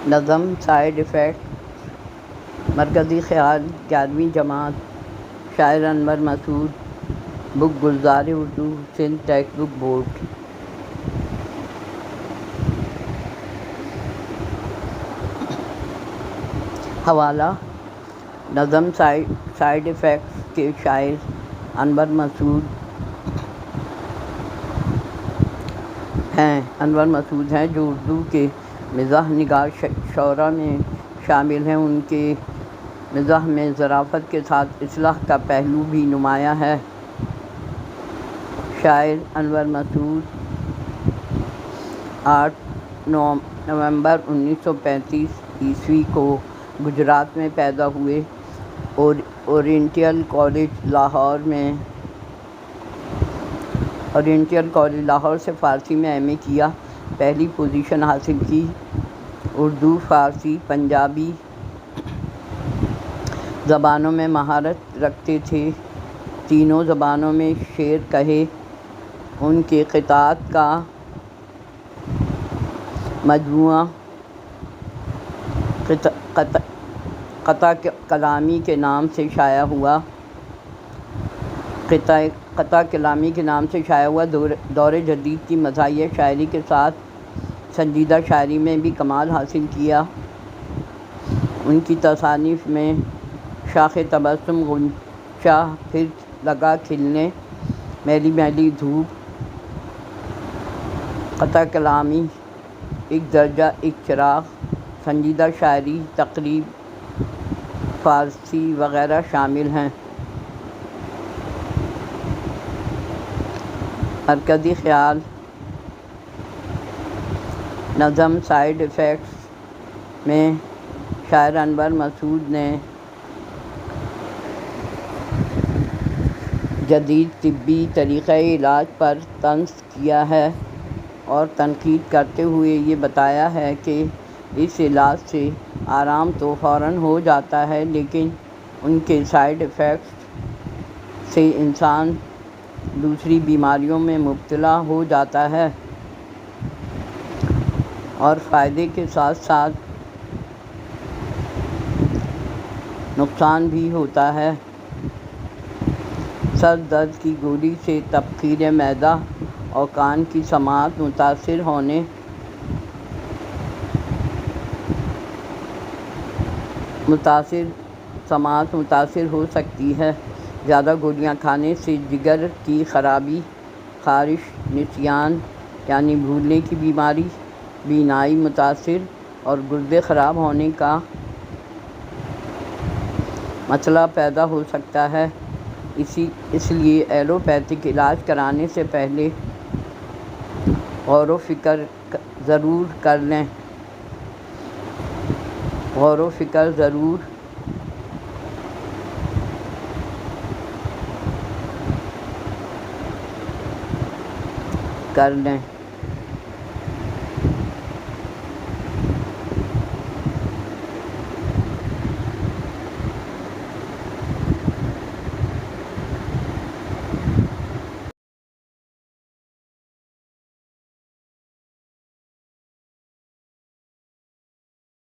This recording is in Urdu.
نظم سائیڈ ایفیکٹ، مرکزی خیال، 11ویں جماعت، شاعر Anwar Masood, book Gulzar Urdu, Sindh text book board. حوالہ: نظم سائیڈ ایفیکٹس کے شاعر انور مسعود ہیں جو اردو کے مزاح نگار شعراء میں شامل ہیں۔ ان کے مزاح میں ظرافت کے ساتھ اصلاح کا پہلو بھی نمایاں ہے۔ شاعر انور مسعود 8 نومبر 1935 کو گجرات میں پیدا ہوئے۔ اورینٹل کالج لاہور سے فارسی میں ایم اے کیا۔ پہلی پوزیشن حاصل کی۔ اردو، فارسی، پنجابی زبانوں میں مہارت رکھتے تھے۔ تینوں زبانوں میں شعر کہے۔ ان کے قطعات کا مجموعہ قطع کلامی کے نام سے شائع ہوا۔ دور جدید کی مزاحیہ شاعری کے ساتھ سنجیدہ شاعری میں بھی کمال حاصل کیا۔ ان کی تصانیف میں شاخ تبسم، غنچہ پھر لگا کھلنے، میلی میلی دھوپ، قطع کلامی، ایک درجہ ایک چراغ، سنجیدہ شاعری، تقریب، فارسی وغیرہ شامل ہیں۔ مرکزی خیال: نظم سائیڈ ایفیکٹس میں شاعر انور مسعود نے جدید طبی طریقۂ علاج پر طنز کیا ہے اور تنقید کرتے ہوئے یہ بتایا ہے کہ اس علاج سے آرام تو فوراً ہو جاتا ہے، لیکن ان کے سائیڈ ایفیکٹس سے انسان دوسری بیماریوں میں مبتلا ہو جاتا ہے اور فائدے کے ساتھ ساتھ نقصان بھی ہوتا ہے۔ سر درد کی گولی سے تبخیر معدہ اور کان کی سماعت متاثر ہو سکتی ہے۔ زیادہ گولیاں کھانے سے جگر کی خرابی، خارش، نسیان یعنی بھولنے کی بیماری، بینائی متاثر اور گردے خراب ہونے کا مسئلہ پیدا ہو سکتا ہے۔ اس لیے ایلوپیتھک علاج کرانے سے پہلے غور و فکر ضرور کر لیں۔